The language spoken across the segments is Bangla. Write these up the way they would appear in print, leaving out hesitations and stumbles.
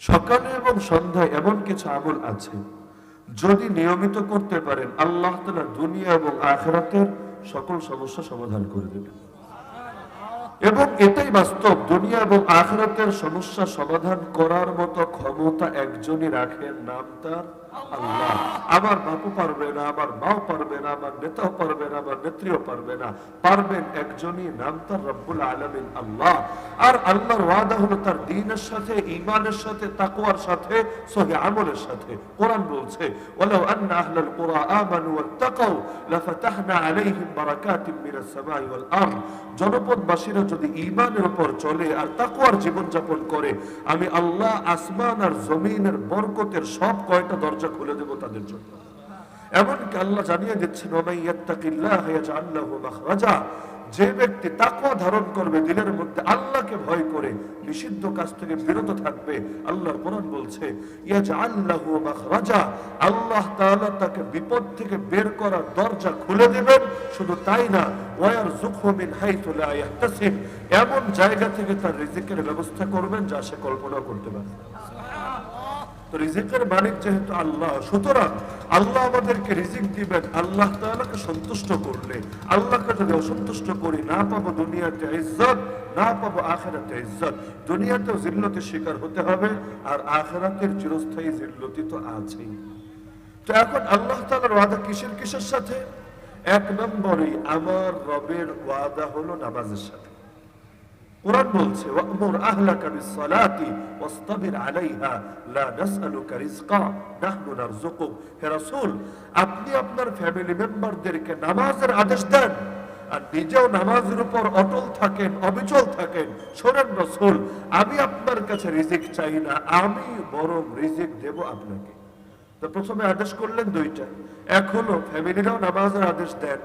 সকালে এবং সন্ধ্যায় এমন কিছু আমল আছে, যদি নিয়মিত করতে পারেন আল্লাহ তাআলা দুনিয়া এবং আখিরাতের সকল সমস্যা সমাধান করে দেবেন। এবং এটাই বাস্তব, দুনিয়া এবং আখিরাতের সমস্যা সমাধান করার মতো ক্ষমতা একজনই রাখেন, নাম তার আল্লাহ। আমার বাপু পারবে না, আমার মাও পারবে না, আমার নেতাও পারবে না, আমার নেত্রীও পারবে না, পারবেন একজনই, নাম তার রব্বুল আলামিন আল্লাহ। আর আল্লাহর ওয়াদা হলো তার দ্বীনের সাথে, ঈমানের সাথে, তাকওয়ার সাথে, সহিহ আমলের সাথে। কোরআন বলছে ওয়ালাউ আন্না আহলাল কুরা আমানু ওয়াত্তাকাউ লাফাতাহনা আলাইহিম বারাকাতিম মিনাস সামাই ওয়াল আরদ। জনপদবাসীরা যদি ঈমানের উপর চলে আর তাকওয়ার জীবন যাপন করে, আমি আল্লাহ আসমান আর জমিনের বরকতের সব কয়টা দরজা খুলে দেব তাদের জন্য। এমনকি আল্লাহ জানিয়ে দিচ্ছেন ওয়া মান ইয়াত্তাকিল্লাহ ইয়াজআল লাহু মাখরাজা। যে ব্যক্তি তাকওয়া ধারণ করবে, দিলের মধ্যে আল্লাহকে ভয় করে নিষিদ্ধ কাজ থেকে বিরত থাকবে, আল্লাহর কোরআন বলছে ইয়াজআল লাহু মাখরাজা, আল্লাহ তাআলা তাকে বিপদ থেকে বের করার দরজা খুলে দিবেন। শুধু তাই না, ওয়া ইয়ারযুকহু মিন হাইথু লা ইয়াহতাসিব, এমন জায়গা থেকে তার রিজিকের ব্যবস্থা করবেন যা সে কল্পনা করতে পারে না। তো রিজিকের মালিক যেহেতু আল্লাহ, সুতরাং আল্লাহ আমাদেরকে রিজিক দিবেন আল্লাহ তাআলাকে সন্তুষ্ট করলে। আল্লাহকে যদি অসন্তুষ্ট করি, না পাবো দুনিয়াতে ইজ্জত, না পাবো আখিরাতে ইজ্জত। দুনিয়াতেও জিল্লতের শিকার হতে হবে, আর আখিরাতের চিরস্থায়ী জিল্লতি তো আছেই। তো এখন আল্লাহ তাআলার ওয়াদা কিসের কিসের সাথে? এক নম্বরে আমার রবের ওয়াদা হলো নামাজের সাথে। কোরআন বলছে ওয়া'মুর আহলাকা বিস-সালাতি ওয়াসতাবির আলাইহা লা নাসআলুকা রিজকা নাহনু নারযুকুক। হে রাসূল, আপনি আপনার ফ্যামিলি মেম্বারদেরকে নামাজের আদেশ দেন আর নিজেও নামাজের উপর অটল থাকেন, অবিচল থাকেন। শোনেন রাসূল, আমি আপনার কাছে রিজিক চাই না, আমি বরং রিজিক দেব আপনাকে। তো প্রথমে আদেশ করলেন দুইটা, এক হলো ফ্যামিলিরাও নামাজের আদেশ দেন,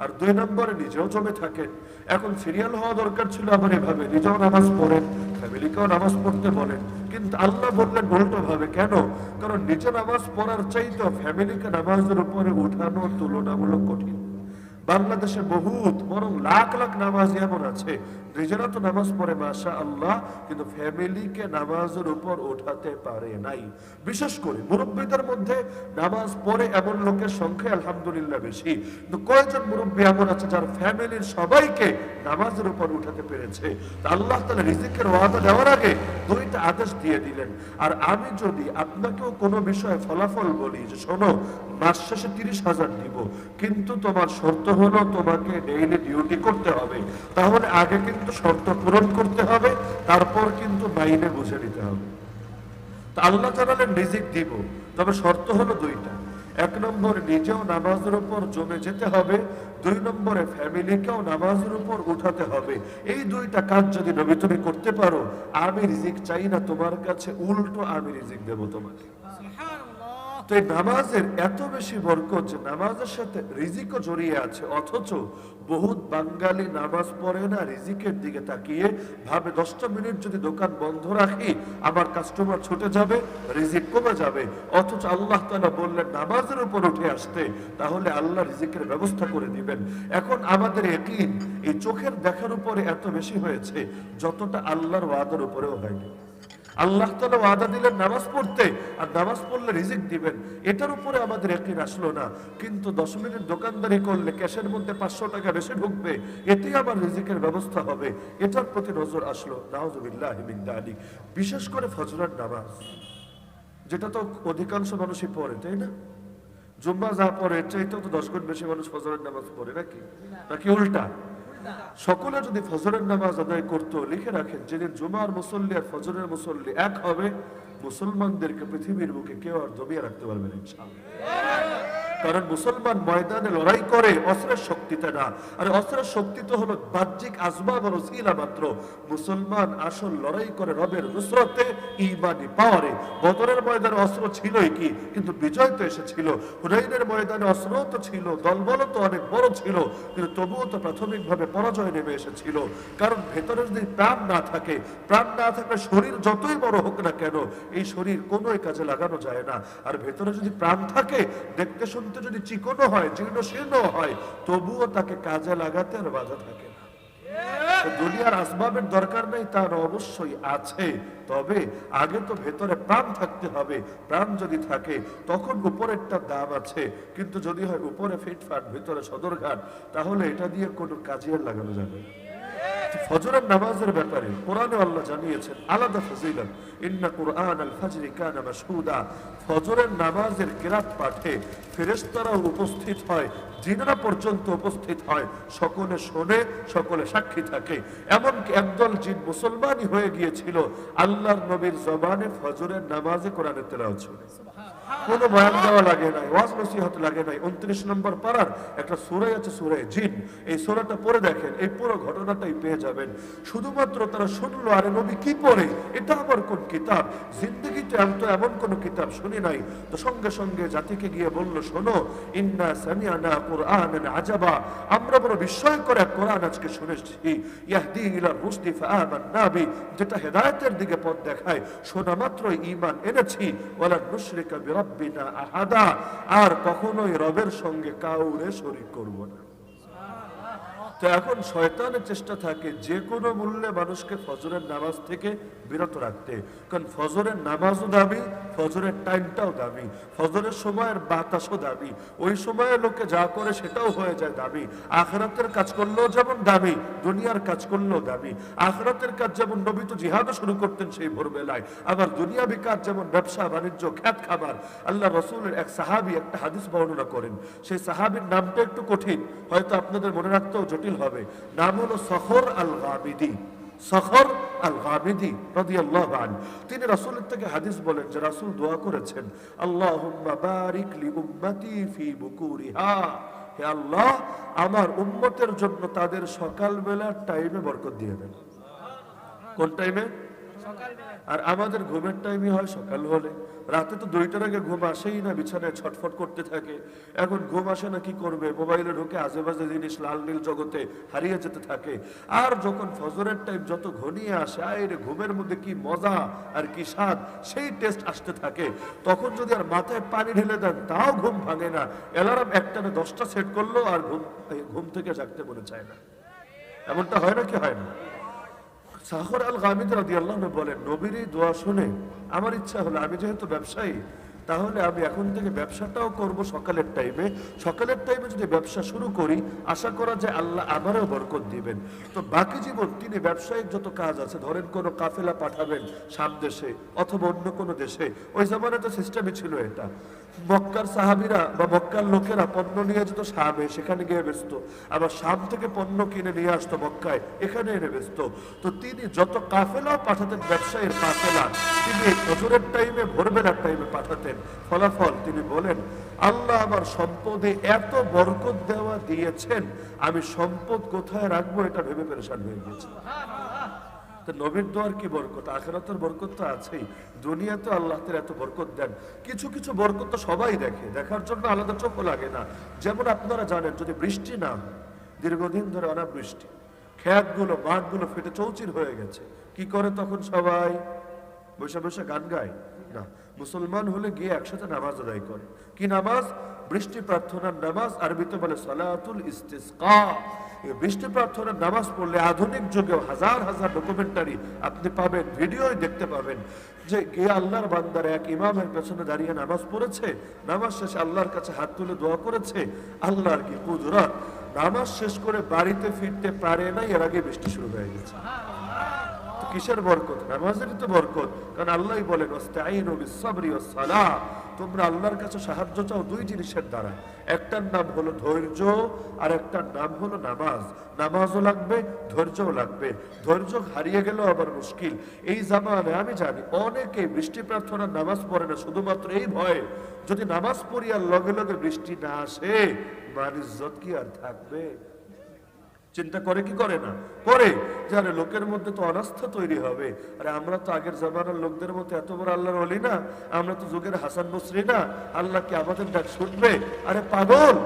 আর দুই নম্বরে নিজেও জমে থাকেন। এখন সিরিয়াল হওয়া দরকার ছিল আমার এভাবে, নিজেও নামাজ পড়েন, ফ্যামিলিকেও নামাজ পড়তে বলেন। কিন্তু আল্লাহ বললেন উল্টো ভাবে। কেন? কারণ নিজে নামাজ পড়ার চাইতে ফ্যামিলিকে নামাজের উপরে উঠানো তুলনামূলক কঠিন। বাংলাদেশে বহুত, বরং লাখ লাখ নামাজি এমন আছে, নিজেরা তো নামাজ পড়ে মাশাআল্লাহ, কিন্তু ফ্যামিলিকে নামাজের উপর ওঠাতে পারে নাই। বিশেষ করে মুরব্বীদের মধ্যে নামাজ পড়ে এমন লোকের সংখ্যা আলহামদুলিল্লাহ বেশি, কিন্তু কয়েকজন মুরব্বী এমন আছে যার ফ্যামিলির সবাইকে নামাজের উপর উঠাতে পেরেছে। আল্লাহ তাআলা রিজিকের ওয়াদা দেওয়ার আগে দুইটা আদেশ দিয়ে দিলেন। আর আমি যদি আপনাকেও কোনো বিষয়ে ফলাফল বলি যে শোনো, মাস শেষে 30,000 দিব, কিন্তু তোমার শর্ত হলো তোমাকে ডেইলি ডিউটি করতে হবে, তাহলে আগে কিন্তু শর্ত পূরণ করতে হবে, তারপর কিন্তু মাইনে বুঝে নিতে হবে। তো আল্লাহ জানালেন রিজিক দিব, তবে শর্ত হলো দুইটা। এক নম্বরে নিজেও নামাজের উপর জমে যেতে হবে, দুই নম্বরে ফ্যামিলিকেও নামাজের উপর উঠাতে হবে। এই দুইটা কাজ যদি নবী তুমি করতে পারো, আমি রিজিক চাই না তোমার কাছে, উল্টো আমি রিজিক দেব তোমাকে। তো এই নামাজের এত বেশি বরকত যে নামাজের সাথে রিজিকও জড়িয়ে আছে, অথচ বহুত বাঙালি নামাজ পড়ে না, রিজিকের দিকে তাকিয়ে ভাবে 10টা মিনিট যদি দোকান বন্ধ রাখি আমার কাস্টমার ছুটে যাবে, রিজিক কমে যাবে। অথচ আল্লাহ তাআলা বললেন নামাজের উপর উঠে আসতে, তাহলে আল্লাহ রিজিকের ব্যবস্থা করে দিবেন। এখন আমাদের ইয়াকিন এই চোখের দেখার উপরে এত বেশি হয়েছে যতটা আল্লাহর ওয়াদার উপরেও হয়নি। আল্লাহ তাআলা ওয়াদা দিলেন নামাজ পড়তে, আর নামাজ পড়লে রিজিক দিবেন, এটার উপরে আমাদের ইয়াকিন আসলো না। কিন্তু 10 মিনিট দোকানদারি করলে ক্যাশের মধ্যে 500 টাকা বেশি ঢুকবে, এতেই আমার রিজিকের ব্যবস্থা হবে, এটার প্রতি নজর আসলো। নাউযুবিল্লাহি মিন যালিক। বিশেষ করে ফজরের নামাজ, যেটা তো অধিকাংশ মানুষই পড়ে, তাই না? জুম্মা যা পড়ে এর চাইতেও তো 10 গুণ বেশি মানুষ ফজরের নামাজ পড়ে, নাকি উল্টা? সকলে যদি ফজরের নামাজ আদায় করতো, লিখে রাখেন যেদিন জুমার মুসল্লি আর ফজরের মুসল্লি এক হবে, মুসলমানদেরকে পৃথিবীর বুকে কেউ আর দমিয়ে রাখতে পারবে না ইনশাআল্লাহ। কারণ মুসলমান ময়দানে লড়াই করে অস্ত্রের শক্তিতে না, আর অস্ত্রের শক্তি তো হলো বাহ্যিক আসবাব আর ওসিলা মাত্র। মুসলমান আসল লড়াই করে রবের নুসরতে, ঈমানি পাওয়ারে। বদরের ময়দানে অস্ত্র ছিলই কি, কিন্তু বিজয় তো এসেছিল। হুনাইনের ময়দানে অস্ত্র তো ছিল, দলবল তো অনেক বড় ছিল, কিন্তু তবুও তো প্রাথমিকভাবে পরাজয় নেমে এসেছিল। কারণ ভেতরে যদি প্রাণ না থাকে, প্রাণ না থাকলে শরীর যতই বড় হোক না কেন, এই শরীর কোনো কাজে লাগানো যায় না। আর ভেতরে যদি প্রাণ থাকে, দেখতে শুনতে যদি চিকনও হয়, জীর্ণ শীর্ণ হয়, তবুও তাকে কাজে লাগাতে আর বাধা থাকে না। দুনিয়ার আসবাবের দরকার নেই তার অবশ্যই আছে, তবে আগে তো ভেতরে প্রাণ থাকতে হবে। প্রাণ যদি থাকে তখন উপরেরটা দাম আছে, কিন্তু যদি হয় উপরে ফিটফাট ভিতরে সদরঘাট, তাহলে এটা দিয়ে কোনো কাজে লাগানো যাবে না। ফজরের নামাজের ব্যাপারে কোরআনে আল্লাহ জানিয়েছেন আলাদা ফজিলত, ইন্না কুরআন আল ফাজরি কানা মাশহুদা। ফজরের নামাজের কিরাত পাঠে ফেরেশতারা উপস্থিত হয়, জিনেরা পর্যন্ত উপস্থিত হয়, সকলে শোনে, সকলে সাক্ষী থাকে। এমনকি একদল জিন মুসলমানই হয়ে গিয়েছিল আল্লাহর নবীর জবানে ফজরের নামাজে কোরআনের তেলাওয়াত শুনে। কোনো বয়ান দেওয়া লাগে নাই, ওয়াজ নসিহত লাগে নাই। 29 নম্বর পারার একটা সূরা আছে, সূরা জিন। এই সূরাটা পড়ে দেখেন, এই পুরো ঘটনাটাই পেয়ে যাবেন। শুধুমাত্র তারা শুনলো, আরে নবী কি পড়ে, এটা আবার কোন কিতাব, জিন্দেগিতে এমন কোন কিতাব শুনি নাই। তো সঙ্গে সঙ্গে জাতিকে গিয়ে বলল, শোনো, ইন্না সামিআনা কুরআনান আজাবা, আমরা বড় বিস্ময়কর এক কোরআন আজকে শুনেছি, ইয়াহদি ইলা রুশদি ফাআমান্না বি, যেটা হেদায়েতের দিকে পথ দেখায়, শোনা মাত্রই ঈমান এনেছি, ওয়ালা নুশরিকা বিরাব্বিনা আহাদা, আর কখনোই রবের সঙ্গে কাউরে শরীক করব না। তো এখন শয়তানের চেষ্টা থাকে যে কোনো মূল্যে মানুষকে ফজরের নামাজ থেকে বিরত রাখতে, কারণ ফজরের নামাজও দামি, ফজরের টাইমটাও দামি, ফজরের সময়ের বাতাসও দামি, ওই সময়ে লোকে যা করে সেটাও হয়ে যায় দামি। আখিরাতের কাজ করলেও যেমন দামি, দুনিয়ার কাজ করলেও দামি। আখিরাতের কাজ যেমন নবী তো জিহাদও শুরু করতেন সেই ভোরবেলায়, আবার দুনিয়াবি কাজ যেমন ব্যবসা বাণিজ্য, খ্যাত খাবার। আল্লাহ রাসূলের এক সাহাবী একটা হাদিস বর্ণনা করেন, সেই সাহাবীর নামটা একটু কঠিন, হয়তো আপনাদের মনে রাখতেও জটিল হবে। নাম হলো সখর আল গামিদি। সখর আল গামিদি রাদিয়াল্লাহু আনহু, তিনি রাসূলের থেকে হাদিস বলেন যে রাসূল দোয়া করেছেন, আল্লাহুম্মা বারিক লি উম্মতি ফি বুকুরিহা, হে আল্লাহ আমার উম্মতের জন্য তাদের সকালবেলার টাইমে বরকত দিয়ে দেন। কোন টাইমে? আর আমাদের ঘুমের টাইমই হয় সকাল হলে। রাতে তো 2টার আগে ঘুম আসেই না, বিছানায় ছটফট করতে থাকে। এখন ঘুম আসে না, কি করবে? মোবাইলে ঢুকে আজেবাজে জিনিস লাল নীল জগতে হারিয়ে যেতে থাকে। আর যখন ফজরের টাইম যত ঘনিয়ে আসে, আরে ঘুমের মধ্যে কি মজা আর কি স্বাদ, সেই টেস্ট আসতে থাকে। তখন যদি আর মাথায় পানি ঢেলে দেন তাও ঘুম ভাঙে না। অ্যালার্ম একটানে 10টা সেট করলো আর ঘুম থেকে জাগতে মনে চায় না। এমনটা হয় না কি হয় না? সাখর আল গামিদ রাদিয়াল্লাহু আনহু বলেন, নবীর এই দোয়া শুনে আমার ইচ্ছা হলো, আমি যেহেতু ব্যবসায়ী, তাহলে আমি এখন থেকে ব্যবসাটাও করব সকালের টাইমে। সকালের টাইমে যদি ব্যবসা শুরু করি, আশা করা যায় আল্লাহ আমারও বরকত দিবেন। তো বাকি জীবন তিনি ব্যবসায়িক যত কাজ আছে, ধরেন কোনো কাফেলা পাঠাবেন শাম দেশে অথবা অন্য কোনো দেশে, ওই জামানায় তো সিস্টেমই ছিল এটা। মক্কার সাহাবীরা বা মক্কার লোকেরা পণ্য নিয়ে যেত শামে, সেখানে গিয়ে বেচতো। আবার শাম থেকে পণ্য কিনে নিয়ে আসতো মক্কায়, এখানে এনে বেচতো। তো তিনি যত কাফেলাও পাঠাতেন, ব্যবসায়ীর কাফেলা, তিনি ফজরের টাইমে ভোরবেলার টাইমে পাঠাতেন। ফলাফল তিনি বলেন, আল্লাহ আমার সম্পদে এত বরকত দেওয়া দিয়েছেন, আমি সম্পদ কোথায় রাখবো এটা ভেবে পেরেশান হয়ে গেছে। নবীর দোয়ার কি বরকত, আখিরাতের বরকত তো আছেই, দুনিয়াতে আল্লাহ তাআলা এত বরকত দেন। কিছু কিছু বরকত তো সবাই দেখে, দেখার জন্য আলাদা চোখও লাগে না। যেমন আপনারা জানেন, যদি বৃষ্টি না হয়, দীর্ঘদিন ধরে অনাবৃষ্টি, ক্ষেতগুলো মাঠগুলো ফেটে চৌচির হয়ে গেছে, কি করে তখন সবাই? বসে বসে গান গায় না, মুসলমান হলে গিয়ে একসাথে নামাজ আদায় করে। কি নামাজ? বৃষ্টি প্রার্থনার নামাজ, আরবিতে বলে সালাতুল ইস্তিসকা। বৃষ্টি প্রার্থনার নামাজ পড়লে আধুনিক যুগেও হাজার হাজার ডকুমেন্টারি আপনি পাবেন, ভিডিও দেখতে পাবেন, যে গিয়ে আল্লাহর বান্দার এক ইমামের পেছনে দাঁড়িয়ে নামাজ পড়েছে, নামাজ শেষে আল্লাহর কাছে হাত তুলে দোয়া করেছে। আল্লাহর কি কুদরত, নামাজ শেষ করে বাড়িতে ফিরতে পারে না, এর আগে বৃষ্টি শুরু হয়ে গেছে। কিসের বরকত? নামাজেরই তো বরকত। কারণ আল্লাহই বলেন, ওয়াস্তাঈনু বিস-সাবরি ওয়াস-সালাহ, তোমরা আল্লাহর কাছে সাহায্য চাও দুই জিনিসের দ্বারা, একটার নাম হলো ধৈর্য আর একটার নাম হলো নামাজ। নামাজও লাগবে, ধৈর্যও লাগবে। ধৈর্য হারিয়ে গেলেও আবার মুশকিল। এই জামানায় আমি জানি অনেকে বৃষ্টি প্রার্থনার নামাজ পড়ে না, শুধুমাত্র এই ভয়ে যদি নামাজ পড়ি আর লগে লগে বৃষ্টি না আসে, মান ইজ্জত কি আর থাকবে? চিন্তা করে কি করে না? করে, যারা লোকের মধ্যে তো অনাস্থা তৈরি হবে। আরে আমরা তো আগের জামানার লোকদের মতো এত বড় আল্লাহর ওলি না, আমরা তো যুগের হাসান বসরি না, আল্লাহ কি আমাদের ডাক শুনবে? আরে পাগল,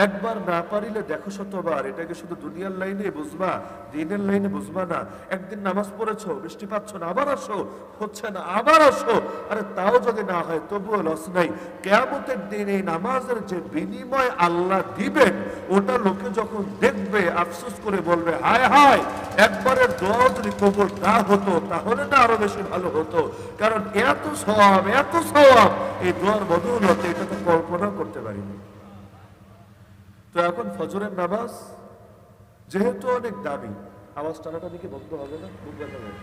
একবার না পারিলে দেখো শতবার। এটাকে শুধু দুনিয়ার লাইনে বুঝবা, দিনের লাইনে বুঝবা না। একদিন নামাজ পড়েছো, বৃষ্টি পাচ্ছ না, আবার আসো, হচ্ছে না, আবার আসো। আরে তাও যদি না হয় তবুও লস নাই। কিয়ামতের দিন এই নামাজের যে বিনিময় আল্লাহ দিবেন, ওটা লোকে যখন দেখবে আফসোস করে বলবে, হায় হায়, একবারের দোয়া যদি কবুল না হতো তাহলে না আরো বেশি ভালো হতো। কারণ এত সওয়াব, এত সওয়াব এই দোয়ার বদৌলতে, এটা তো কল্পনা করতে পারিনি। তো এখন ফজরের নামাজ যেহেতু অনেক দামি, আওয়াজ টানাটা দিকে বন্ধ হবে না, বুক ব্যথা হবে।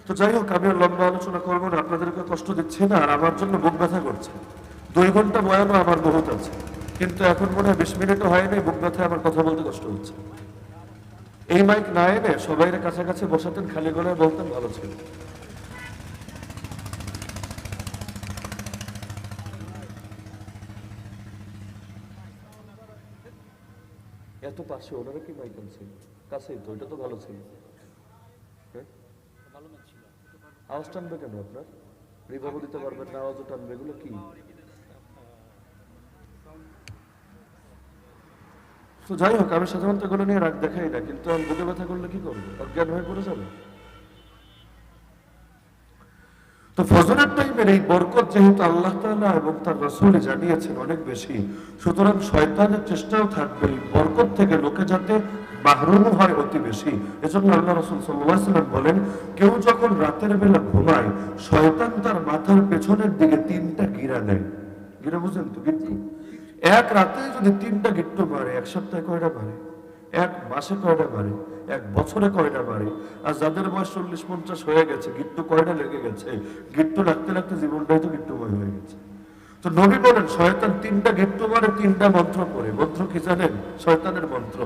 তো যাই হোক, আমি আর লম্বা আলোচনা করবো না, আপনাদেরকে কষ্ট দিচ্ছে না, আর আমার জন্য বুক ব্যথা করছে। 2 ঘন্টা বয়ানও আমার বহুত আছে, কিন্তু এখন মনে হয় 20 মিনিটও হয়নি, বুক ব্যথায় আমার কথা বলতে কষ্ট হচ্ছে। এই মাইক না এনে সবাই কাছাকাছি বসাতেন, খালি গলায় বলতেন, ভালো ছিল। এত পাশে ওনারা কি মাইক আনছিল? কাছেই তো, ওইটা তো ভালো ছিল। আওয়াজ টানবে কেন আপনার? রিভাবও দিতে পারবেন না, আওয়াজও টানবে, এগুলো কি? তো যাই হোক, আমি সাধারণত এগুলো নিয়ে রাগ দেখাই না, কিন্তু আমি বুকে ব্যথা করলে কি করবো? অজ্ঞান হয়ে পড়ে যাবে। তো ফজরের টাইমের এই বরকত যেহেতু আল্লাহ তাআলা এবং তার রাসূল জানিয়েছেন অনেক বেশি, সুতরাং শয়তানের চেষ্টাও থাকবে এই বরকত থেকে লোকে যাতে মাহরুম হয় অতি বেশি। এজন্য আল্লাহ রাসূল সাল্লাল্লাহু আলাইহি ওয়াসাল্লাম বলেন, কেউ যখন রাতের বেলা ঘুমায়, শয়তান তার মাথার পেছনের দিকে 3টা গিরা দেয়। গিরা বুঝেন তো? গিট্টু। এক রাতে যদি 3টা গিট্টু মারে, এক সপ্তাহে কয়টা মারে? এক মাসে কয়টা মারে? এক বছরে কয়টা মারে? আর যাদের বয়স 40-50 হয়ে গেছে, গিট্টু কয়টা লেগে গেছে? গিট্টু লাগতে লাগতে জীবনটাই তো গিট্টুময় হয়ে গেছে। তো নবী বলেন, শয়তান 3টা গিট্টু মারে, 3টা মন্ত্র পড়ে। মন্ত্র কি জানেন? শয়তানের মন্ত্র,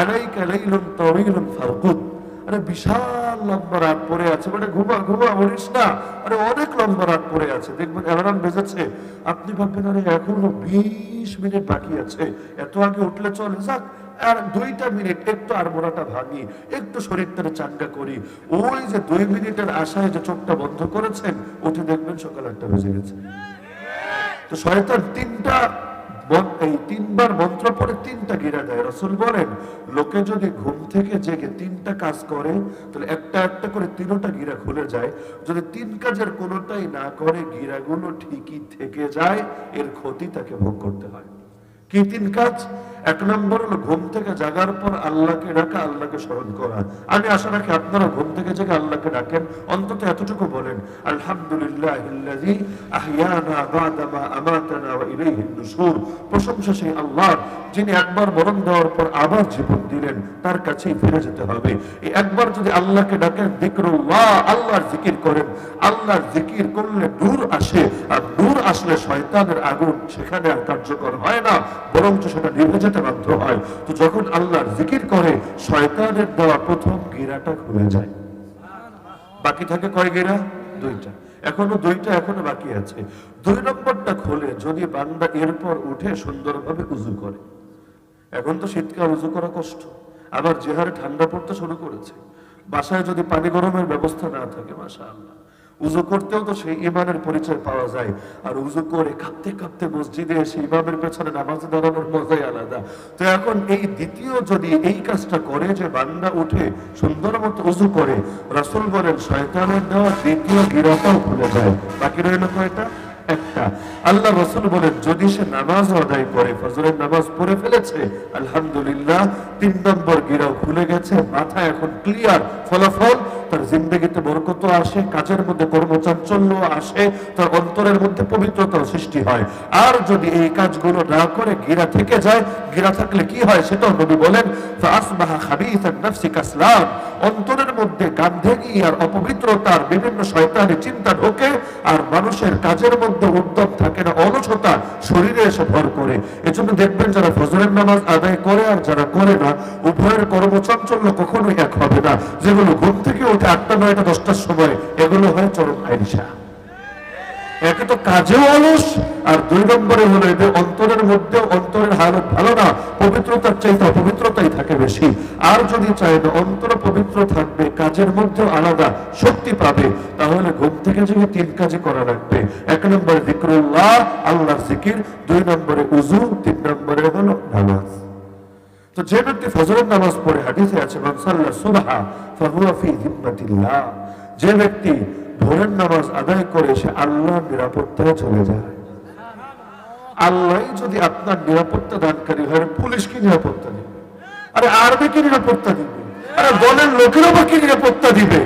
আলাইকা লাইলুন তাওয়িলুন ফারকুদ। আরে বিশাল লম্বা রাত পড়ে আছে, মানে ঘুমা ঘুমা, বলিস না। আরে অনেক লম্বা রাত পড়ে আছে, দেখবেন অ্যালার্ম বেজেছে, আপনি ভাববেন আরে এখনো 20 মিনিট বাকি আছে, এত আগে উঠলে চলে, যাক আর 2টা মিনিট, একটু আর মোড়াটা ভাঙি, একটু শরীরটারে চাঙ্গা করি। ওই যে 2 মিনিটের আশায় যে চোখটা বন্ধ করেছেন, উঠে দেখবেন সকাল 8টা বেজে গেছে। তো শয়তান এই 3বার মন্ত্র পরে 3টা গিরা দেয়। রাসূল বলেন, লোকে যদি ঘুম থেকে জেগে 3টা কাজ করে, তাহলে একটা একটা করে 3টা গিরা খুলে যায়। যদি 3 কাজের কোনোটাই না করে, গিরাগুলো ঠিকই থেকে যায়, এর ক্ষতি তাকে ভোগ করতে হয়। কি 3 কাজ? 1 নম্বর হলো ঘুম থেকে জাগার পর আল্লাহকে ডাকা, আল্লাহকে স্মরণ করা। আমি আশা রাখি আপনারা ঘুম থেকে জেগে আল্লাহকে ডাকেন, অন্তত এতটুকু বলেন, আলহামদুলিল্লাহিল্লাযী আহইয়ানা বা'দা মা আমাতানা ওয়া ইলাইহিন নুশুর। প্রশংসা সেই আল্লাহর, যিনি একবার মরণ দেওয়ার পর আবার জীবন দিলেন, তার কাছেই ফিরে যেতে হবে। এই একবার যদি আল্লাহকে ডাকেন, যিকরুল্লাহ, আল্লাহর জিকির করেন, আল্লাহর জিকির করলে নূর আসে, আর নূর আসলে শয়তানের আগুন সেখানে আর কার্যকর হয় না, বরঞ্চ সেটা নিভে যেতে বাধ্য হয়। তো যখন আল্লাহর জিকির করে, শয়তানের দেওয়া প্রথম গিরাটা খুলে যায়। বাকি থাকে কয় গিরা? 2টা। এখনো 2টা এখনো বাকি আছে। 2 নম্বরটা খুলে যদি বান্দা এরপর উঠে সুন্দরভাবে উযু করে। এখন তো শীতকাল, উযু করা কষ্ট, আবার যে হারে ঠান্ডা পড়তে শুরু করেছে, বাসায় যদি পানি গরমের ব্যবস্থা না থাকে, মাশাআল্লাহ, উযু করতেও তো সেই ইমানের পরিচয় পাওয়া যায়। আর উযু করে কাঁপতে কাঁপতে মসজিদে এসে ইমামের পেছনে নামাজে দাঁড়ানোর মজাই আলাদা। তো এখন এই দ্বিতীয় যদি এই কাজটা করে, যে বান্দা উঠে সুন্দর মতো উযু করে, রাসূল বলেন শয়তানের দেওয়া দ্বিতীয় গিরাটাও খুলে যায়। বাকি রইল কয়টা? একটা। আল্লাহ রাসূল বলেন, যদি সে নামাজ আদায় করে, ফজরের নামাজ পড়ে ফেলেছে, আলহামদুলিল্লাহ, 3 নম্বর গিরাও খুলে গেছে, মাথা এখন ক্লিয়ার, ফলাফল তার জিন্দেগিতে বরকত আসে, কাজের মধ্যে কর্মচাঞ্চল্য আসে, তার অন্তরের মধ্যে পবিত্রতা সৃষ্টি হয়। আর যদি এই কাজগুলো না করে গিরা থেকে যায়, গিরা থাকলে কি হয় সেটাও নবী বলেন, ফাসবাহা খাবিসান নাফসি কাসলান। অন্তরের মধ্যে গান্ধেগি আর অপবিত্রতার বিভিন্ন শয়তানি চিন্তা ঢোকে, আর মানুষের কাজের মধ্যে উদ্যম থাকে না, অলসতা শরীরে এসে ভর করে। এজন্য দেখবেন যারা ফজরের নামাজ আদায় করে আর যারা করে না, উভয়ের কর্মচাঞ্চল্য কখনোই এক হবে না। যেগুলো ঘুম থেকে উঠে 8টা 9টা 10টার সময়, এগুলো হয় চরম আইনসা। একে তো কাজেও অলস, আর 2 নম্বরে হলো এদের অন্তরের মধ্যেও অন্তরের হালত ভালো না, পবিত্রতার চাইতে অপবিত্রতাই থাকে বেশি। আর যদি চাই না অন্তর পবিত্র থাকবে, কাজে কাজের মধ্যে আলাদা শক্তি পাবে। তাহলে ঘুম থেকে যে 3 কাজই করা লাগবে। 1 নম্বরে যিকরুল্লাহ, আল্লাহর জিকির, 2 নম্বরে উযু, 3 নম্বরে হলো নামাজ। তো যে ব্যক্তি ফজরের নামাজ পড়ে, হাদিসে আছে মান সাল্লা সুবহা ফাহুয়া ফি যিম্মাতিল্লাহ, যে ব্যক্তি ভোরের নামাজ আদায় করে সে আল্লাহর নিরাপত্তায় চলে যায়। আল্লাহ যদি আপনার নিরাপত্তা দানকারী হয়, পুলিশ কি নিরাপত্তা দিবে? আরে আর্মি কি নিরাপত্তা দিবে? আরে দলের লোকেরা বা কি নিরাপত্তা দিবে?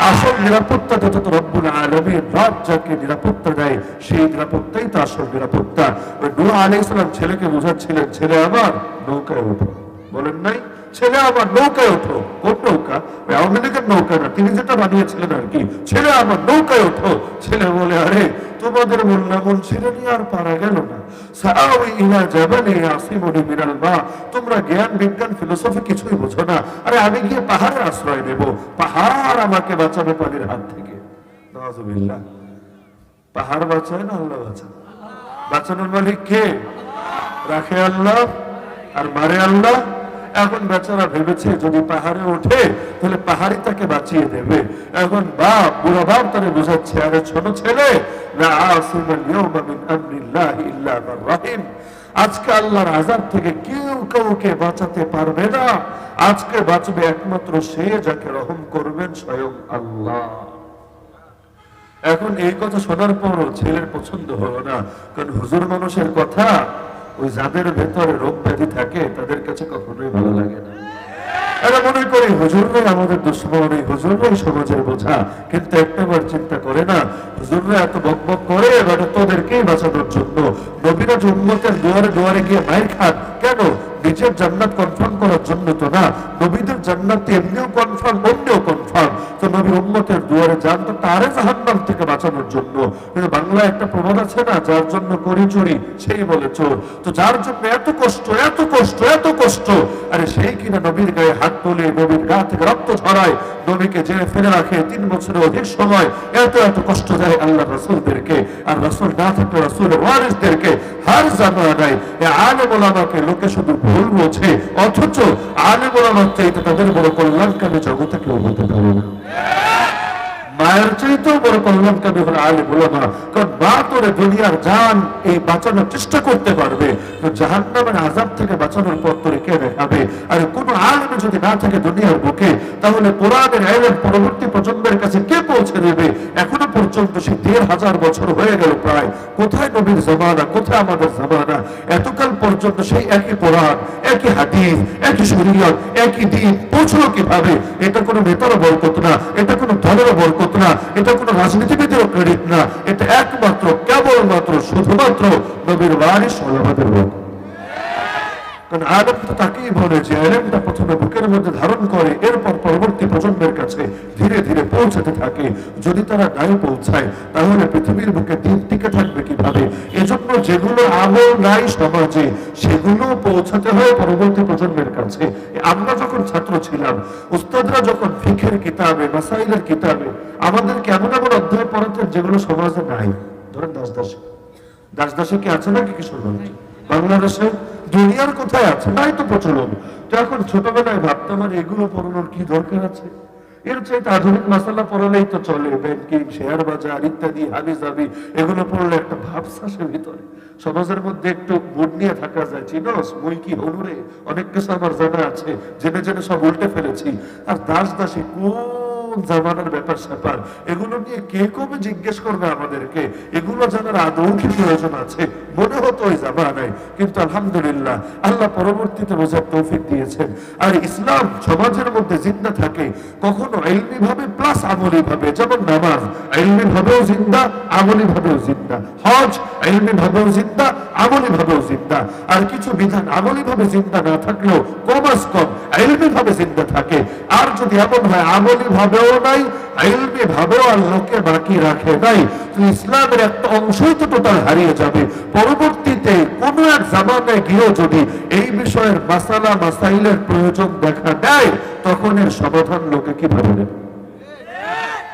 আসল নিরাপত্তা যত রব্বুল আলামিন রব যাকে নিরাপত্তা দেয়, সেই নিরাপত্তাই তো আসল নিরাপত্তা। নূহ আলাইহিস সালাম ছেলেকে বোঝাচ্ছিলেন, ছেলে আমার নৌকায় ওঠো। বলেন নাই, ছেলে আমার নৌকায় ওঠো। কোন নৌকা? আওয়ামী লীগের নৌকা না, তিনি যেটা বানিয়েছিলেন আর কি। ছেলে আমার নৌকায় ওঠো। ছেলে বলে, আরে তোমাদের মোল্লা মন ছেলে নিয়ে আর পারা গেল না। সাআউই ইলা জাবালি ইয়াসিমুনি মিনাল মা, তোমরা জ্ঞান বিজ্ঞান ফিলোসফি কিছুই বোঝো না। আরে আমি গিয়ে পাহাড়ে আশ্রয় নেব, পাহাড় আমাকে বাঁচাবে পানির হাত থেকে। নাউযুবিল্লাহ। পাহাড় বাঁচায় না আল্লাহ বাঁচায়? বাঁচানোর মালিক কে? রাখে আল্লাহ আর মারে আল্লাহ। এখন বেচারা ভেবেছে যদি পাহাড়ে ওঠে তাহলে পাহাড়ি তাকে বাঁচিয়ে দেবে। এখন বাপ, বুড়া বাপ তারে বোঝাচ্ছে, আরে ছোট ছেলে, লা আসিমাল ইয়াওমা মিন আমরিল্লাহি ইল্লা মান রাহিম, আজকে আল্লাহর আযাব থেকে কেউ কাউকে বাঁচাতে পারবে না। আজকে বাঁচবে একমাত্র সে যাকে রহম করবেন স্বয়ং আল্লাহ। এখন এই কথা শোনার পরও ছেলের পছন্দ হলো না, কারণ হুজুর মানুষের কথা ওই যাদের ভেতরে রোগ ব্যাধি থাকে তাদের কাছে কখনোই ভালো লাগে না। এরা মনে করে হুজুররাই আমাদের দুশ্মন, এই হুজুররাই সমাজের বোঝা। কিন্তু একটাবার চিন্তা করে না, হুজুররা এত বকবক করে এবারে তোদেরকেই বাঁচানোর জন্য। নবীরা উম্মতের দুয়ারে দুয়ারে গিয়ে মাইর খান কেন? নিজের জান্নাত কনফার্ম করার জন্য তো না। নবীদের জান্নাত এমনিও কনফার্ম, অন্যও কনফার্ম। তো নবী উম্মতের দুয়ারে যান তো তারে জাহান্নাম থেকে বাঁচানোর জন্য। কিন্তু বাংলায় একটা প্রবাদ আছে না, যার জন্য করি চুরি সেই বলে চোর। তো যার জন্য এত কষ্ট, এত কষ্ট, এত কষ্ট, আরে সেই কিনা নবীর গায়ে হাত তোলে, নবীর গা থেকে রক্ত ঝরায়, নবীকে জেলে ফেলে রাখে 3 বছরের অধিক সময়। এত এত কষ্ট দেয় আল্লাহ রাসূলদেরকে, আর রাসূল না থাকলে রাসূলের ওয়ারিসদেরকে। হার জামানায় আলেম ওলামাকে লোকে শুধু ভুল বোঝে, অথচ আলেম ওলামার চাইতে তাদের বড় কল্যাণকামী জগতে কেউ হতে পারে না। মায়ের চাইতেও বড় কল্যাণকামী হলো আলেম ওলামা। কারণ মা তোরে দুনিয়ার জান এই বাঁচানোর চেষ্টা করতে পারবে, তো জাহান্নামের আযাব থেকে বাঁচানোর পথ তোরে কে দেখাবে? আর কোন আলেম যদি না থাকে দুনিয়ার বুকে, তাহলে কোরআনের ইলম পরবর্তী প্রজন্মের কাছে কে পৌঁছে দেবে? এখনো পর্যন্ত সেই 1500 বছর হয়ে গেল প্রায়। কোথায় নবীর জামানা, কোথায় আমাদের জামানা? এতকাল পর্যন্ত সেই একই কোরআন, একই হাদিস, একই শরীয়ত, একই দ্বীন পৌঁছলো কিভাবে? এটা কোনো নেতারও বরকত না, এটা কোনো দলেরও বরকত না, এটা কোনো রাজনীতিবিদেরও ক্রেডিট না। এটা একমাত্র কেবলমাত্র শুধুমাত্র নবীর ওয়ারিস ওলামাদের বরকত। কারণ আলেম তো তাকেই বলে যে ইলমটা প্রথমে বুকের মধ্যে ধারণ করে, এরপর পরবর্তী প্রজন্মের কাছে ধীরে ধীরে পৌঁছাতে থাকে। যদি তারা নাই পৌঁছায় তাহলে পৃথিবীর বুকে দিন টিকে থাকবে কিভাবে? এজন্য যেগুলো আমল নাই সমাজে সেগুলো পৌঁছাতে হয় পরবর্তী প্রজন্মের কাছে। আমরা যখন ছাত্র ছিলাম, উস্তাদরা যখন ফিকহের কিতাবে, মাসাইলের কিতাবে আমাদেরকে এমন এমন অধ্যায় পড়াতেন যেগুলো সমাজে নাই। ধরেন দাসদাসী, দাসদাসী কি আছে নাকি কিশোরগঞ্জে? বাংলাদেশে দুনিয়ার কোথায় আছে? তাই তো প্রচলন। তো এখন ছোটবেলায় ভাবতাম আর এগুলো পড়ানোর কি দরকার আছে? এর চাইতে আধুনিক মাসালা পড়ালেই তো চলে। ব্যাংকিং, শেয়ার বাজার ইত্যাদি হাবি জাবি এগুলো পড়লে একটা ভাবসা আসে ভিতরে, সমাজের মধ্যে একটু মুড নিয়ে থাকা যায়। চিনোস মই কি হনুরে অনেক কিছু আমার জানা আছে, জেনে জেনে সব উল্টে ফেলেছি। আর দাস দাসী কোন জামানার ব্যাপার স্যাপার, এগুলো নিয়ে কে কবে জিজ্ঞেস করবে আমাদেরকে? এগুলো জানার আদৌ কি প্রয়োজন আছে? মনে হতো ওই জামানায়, কিন্তু আলহামদুলিল্লাহ আল্লাহ পরবর্তীতে বোঝার তৌফিক দিয়েছেন। আর ইসলাম সমাজের মধ্যে জিন্দা থাকে কখনো ইলমি ভাবে প্লাস আমলি ভাবে। যেমন নামাজ ইলমি ভাবেও জিন্দা, আমলি ভাবেও জিন্দা। হজ ইলমি ভাবেও জিন্দা, আমলি ভাবেও জিন্দা। আর কিছু বিধান আমলি ভাবে জিন্দা না থাকলেও কমাস কম ইলমি ভাবে জিন্দা থাকে। আর যদি এমন হয় আমলি ভাবেও নাই, ইলমি ভাবেও আর লোকে বাকি রাখে নাই, তো ইসলামের একটা অংশই তো টোটাল হারিয়ে যাবে। পরবর্তীতে কোন এক জামানায় গিয়েও যদি এই বিষয়ের মাসালা মাসাইলের প্রয়োজন দেখা দেয়, তখন এর সমাধান লোকে কিভাবে দেবে?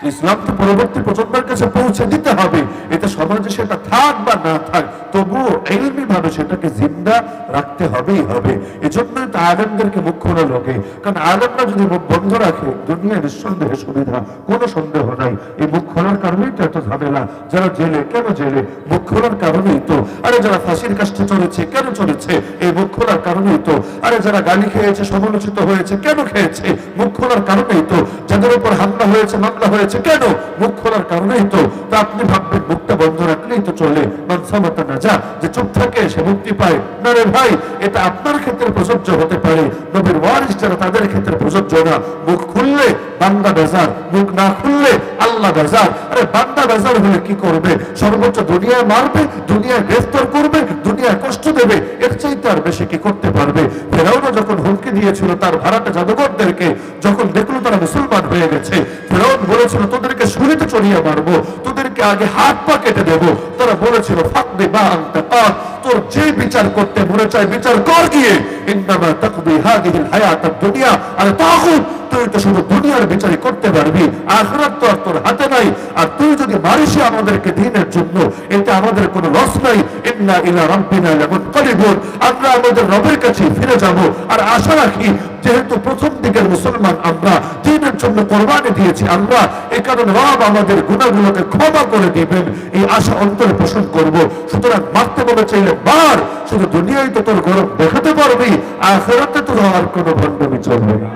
ইসলাম তো পরবর্তী প্রজন্মের কাছে পৌঁছে দিতে হবে, এতে সমাজে সেটা থাক বা না থাক, তবুও ইলমি ভাবে সেটাকে জিন্দা রাখতে হবেই হবে। এজন্যই তো আলেমদেরকে মুখ খোলা লোকে, কারণ আলেমরা যদি মুখ বন্ধ রাখে দুনিয়া নিঃসন্দেহে সুবিধা, কোনো সন্দেহ নাই। এই মুখ খোলার কারণেই তো এত ঝামেলা। যারা জেলে, কেন জেলে? মুখ খোলার কারণেই তো। আরে যারা ফাঁসির কাছে চলেছে, কেন চলেছে? এই মুখ খোলার কারণেই তো। আরে যারা গালি খেয়েছে, সমালোচিত হয়েছে, কেন খেয়েছে? মুখ খোলার কারণেই তো। যাদের উপর হামলা হয়েছে, মামলা হয়েছে, কেন? মুখ খোলার কারণেই তো। তা আপনি ভাববেন মুখটা বন্ধ রাখলেই তো চলে, মানসামাতা না যা, যে চুপ থাকে সে মুক্তি পায় না। রে ভাই, এটা আপনার ক্ষেত্রে প্রযোজ্য হতে পারে, নবীর ওয়ারিস যারা তাদের ক্ষেত্রে প্রযোজ্য না। মুখ খুললে বান্দা বেজার, মুখ না খুললে আল্লাহ বেজার। আরে বান্দা বেজার হলে কি করবে? সর্বোচ্চ দুনিয়ায় মারবে, দুনিয়ায় গ্রেফতার করবে, দুনিয়ায় কষ্ট দেবে, এর চাইতে আর বেশি কি করতে পারবে? ফেরাউনও যখন হুমকি দিয়েছিল তার ভাড়াটে জাদুঘরদেরকে, যখন দেখলো তারা মুসলমান হয়ে গেছে, ফেরাউন বলেছিল তোদেরকে শুলিতে চড়িয়ে মারবো, তোদেরকে আগে হাত পা কেটে দেবো। তারা বলেছিল ফাকদি মা আনতা কাদ, তোর যে বিচার করতে মনে চায় বিচার কর গিয়ে, ইন্নামা তাকদি হাদিহিল হায়াতাদ দুনিয়া। আর তাগুত, তুই তো শুধু দুনিয়ার বিচারই করতে পারবি, আখিরাত তো আর তোর হাতে নাই। আর তুই যদি মারিসি আমাদেরকে দ্বীনের জন্য, এটা আমাদের কোনো লস নাই। ইন্না ইলা রাব্বিনা লামুনকালিবুন, আমরা আমাদের রবের কাছে ফিরে যাব। আর আশা রাখি, যেহেতু প্রথম দিকের মুসলমান আমরা, দ্বীনের জন্য কোরবানি দিয়েছি আমরা, এই কারণে রব আমাদের গুনাহগুলোকে ক্ষমা করে দিবেন, এই আশা অন্তরে পোষণ করব। সুতরাং মারতে মনে চাইলে মার, শুধু দুনিয়ায় তো তোর গরম দেখাতে পারবি, আখিরাতে তো আর কোনো ভণ্ডামি চলবে না।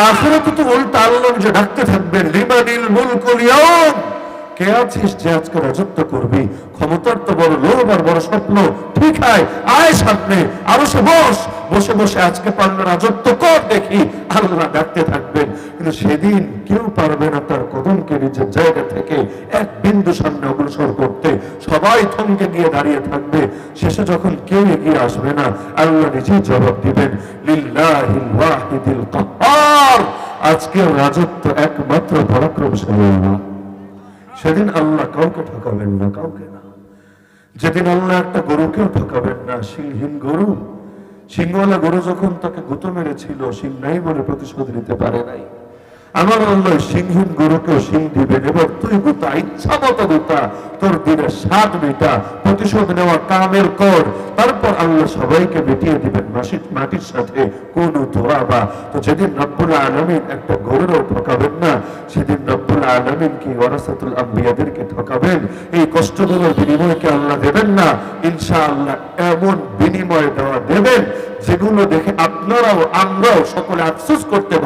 আখিরাতে তো উল্টা আল্লাহ যে ডাকতে থাকবেন, লিমানিল মুলকুল ইয়াউম, কে আছিস যে আজকে রাজত্ব করবি? ক্ষমতার তো বড় লোভ আর বড় স্বপ্ন, ঠিক হয়, আয় সামনে, আরো সে বস, বসে বসে আজকে পারলে রাজত্ব কর দেখি, আল্লাহ ডাকতে থাকবেন। কিন্তু সেদিন কেউ পারবে না তার কদমকে নিজের জায়গা থেকে এক বিন্দু সামনে অগ্রসর করতে, সবাই থমকে গিয়ে দাঁড়িয়ে থাকবে। শেষে যখন কেউ এগিয়ে আসবে না, আল্লাহ নিজেই জবাব দিবেন, লিল্লাহিল ওয়াহিদিল কাহ্হার, আজকের রাজত্ব একমাত্র পরাক্রমশালী আল্লাহ। সেদিন আল্লাহ কাউকে ঠকাবেন না, কাউকে না। যেদিন আল্লাহ একটা গরুকেও ঠকাবেন না, সিংহীন গরু, সিংহওয়ালা গরু যখন তাকে গুঁতো মেরেছিল, সিং নাই বলে প্রতিশোধ নিতে পারে নাই, আমার আল্লাহ সিংহীন গরুকেও সিং দিবেন। এবার তুই গুতা, ইচ্ছা মতো গুতা, তোর দিনের স্বাদ মেটা, প্রতিশোধ নেওয়া কামেল কর, তারপর আল্লাহ সবাইকে মিটিয়ে দিবেন মাটির সাথে কোনো ধোয়াবা। তো যেদিন রব্বুল আলামিন একটা গরুরও ঠকাবেন না, সেদিন রব্বুল আলামিন কি ওয়ারাসাতুল আম্বিয়াদেরকে ঠকাবেন? এই কষ্টগুলোর বিনিময়কে আল্লাহ দেবেন না? ইনশাআল্লাহ এমন বিনিময় দেওয়া দেবেন যেগুলো দেখে আপনারাও আমরাও সকলে আফসোস করতে পারবেন।